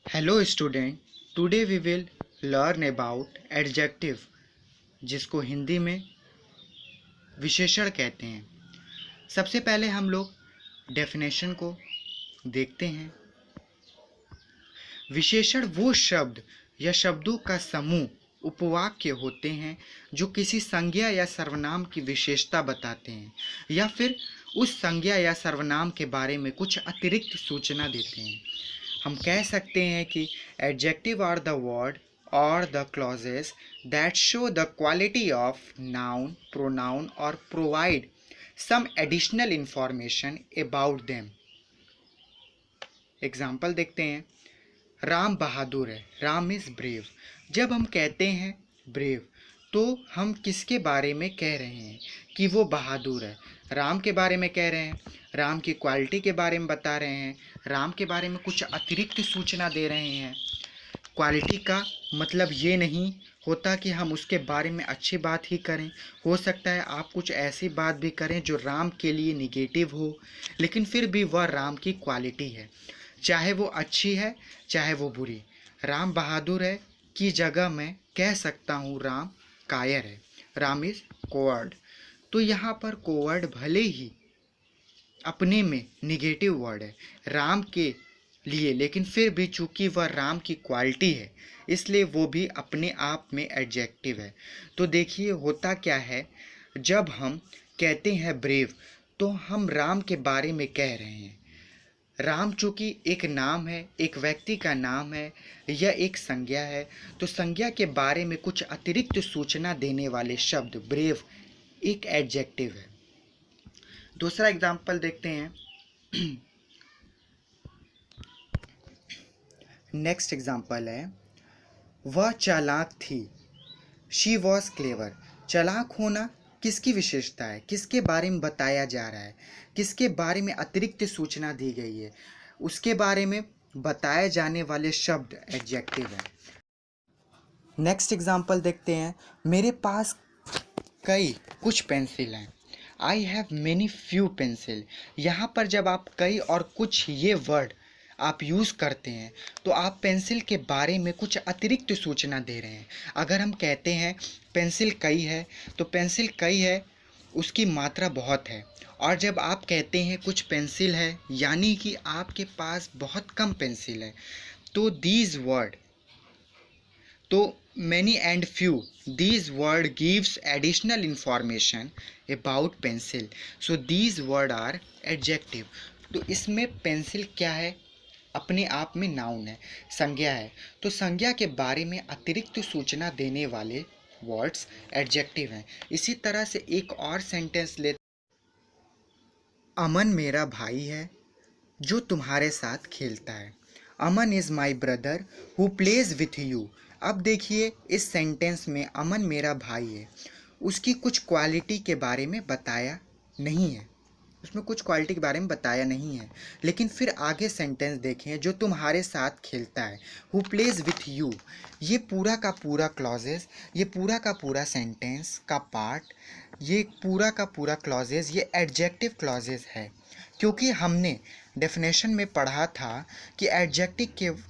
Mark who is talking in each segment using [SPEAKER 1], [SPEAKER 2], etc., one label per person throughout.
[SPEAKER 1] Hello student, today we will learn about adjective, जिसको हिंदी में विशेषण कहते हैं। सबसे पहले हम लोग डेफिनेशन को देखते हैं। विशेषण वो शब्द या शब्दों का समूह उपवाक्य होते हैं जो किसी संज्ञा या सर्वनाम की विशेषता बताते हैं या फिर उस संज्ञा या सर्वनाम के बारे में कुछ अतिरिक्त सूचना देते हैं। हम कह सकते हैं कि एडजेक्टिव आर द वर्ड और the clauses that show the quality of noun, pronoun और provide some additional information about them. Example देखते हैं। राम बहादुर है, राम इज़ ब्रेव। जब हम कहते हैं ब्रेव तो हम किसके बारे में कह रहे हैं कि वो बहादुर है? राम के बारे में कह रहे हैं, राम की क्वालिटी के बारे में बता रहे हैं, राम के बारे में कुछ अतिरिक्त सूचना दे रहे हैं। क्वालिटी का मतलब ये नहीं होता कि हम उसके बारे में अच्छी बात ही करें। हो सकता है आप कुछ ऐसी बात भी करें जो राम के लिए निगेटिव हो, लेकिन फिर भी वह राम की क्वालिटी है, चाहे वो अच्छी है चाहे वो बुरी। राम बहादुर है की जगह मैं कह सकता हूँ राम कायर है, राम इज़ कोवर्ड। तो यहाँ पर कोवर्ड भले ही अपने में निगेटिव वर्ड है राम के लिए, लेकिन फिर भी चूंकि वह राम की क्वालिटी है इसलिए वो भी अपने आप में एडजेक्टिव है। तो देखिए होता क्या है, जब हम कहते हैं ब्रेव तो हम राम के बारे में कह रहे हैं। राम चूंकि एक नाम है, एक व्यक्ति का नाम है या एक संज्ञा है, तो संज्ञा के बारे में कुछ अतिरिक्त सूचना देने वाले शब्द ब्रेव एक एडजेक्टिव है। दूसरा एग्जाम्पल देखते हैं। नेक्स्ट एग्जाम्पल है, वह चालाक थी, शी वॉज क्लेवर। चालाक होना किसकी विशेषता है, किसके बारे में बताया जा रहा है, किसके बारे में अतिरिक्त सूचना दी गई है, उसके बारे में बताए जाने वाले शब्द एडजेक्टिव है। नेक्स्ट एग्जाम्पल देखते हैं। मेरे पास कुछ पेंसिल हैं, I have many few pencil. यहाँ पर जब आप कई और कुछ ये वर्ड आप यूज़ करते हैं तो आप पेंसिल के बारे में कुछ अतिरिक्त सूचना दे रहे हैं। अगर हम कहते हैं पेंसिल कई है तो पेंसिल कई है उसकी मात्रा बहुत है, और जब आप कहते हैं कुछ पेंसिल है यानी कि आपके पास बहुत कम पेंसिल है। तो दीज वर्ड, तो many and few, these word gives additional information about pencil, so these word are adjective। तो इसमें पेंसिल क्या है, अपने आप में नाउन है, संज्ञा है, तो संज्ञा के बारे में अतिरिक्त सूचना देने वाले वर्ड्स एडजेक्टिव हैं। इसी तरह से एक और सेंटेंस ले, अमन मेरा भाई है जो तुम्हारे साथ खेलता है। Aman is my brother who plays with you. अब देखिए इस सेंटेंस में अमन मेरा भाई है, उसकी कुछ क्वालिटी के बारे में बताया नहीं है, उसमें कुछ क्वालिटी के बारे में बताया नहीं है। लेकिन फिर आगे सेंटेंस देखें, जो तुम्हारे साथ खेलता है, हु प्लेज विथ यू। ये पूरा का पूरा क्लॉजेस, ये पूरा का पूरा सेंटेंस का पार्ट, ये पूरा का पूरा क्लॉजेस ये एडजेक्टिव क्लॉजेस है, क्योंकि हमने डेफिनेशन में पढ़ा था कि एडजेक्टिव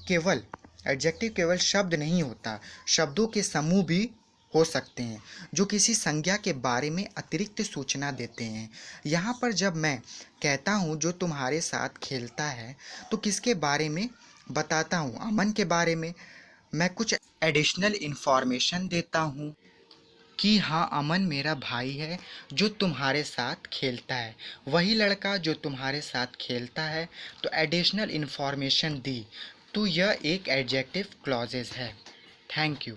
[SPEAKER 1] केवल शब्द नहीं होता, शब्दों के समूह भी हो सकते हैं जो किसी संज्ञा के बारे में अतिरिक्त सूचना देते हैं। यहाँ पर जब मैं कहता हूँ जो तुम्हारे साथ खेलता है तो किसके बारे में बताता हूँ, अमन के बारे में। मैं कुछ एडिशनल इन्फॉर्मेशन देता हूँ कि हाँ अमन मेरा भाई है जो तुम्हारे साथ खेलता है, वही लड़का जो तुम्हारे साथ खेलता है, तो एडिशनल इन्फॉर्मेशन दी, तो यह एक एडजेक्टिव क्लॉजेस है। Thank you.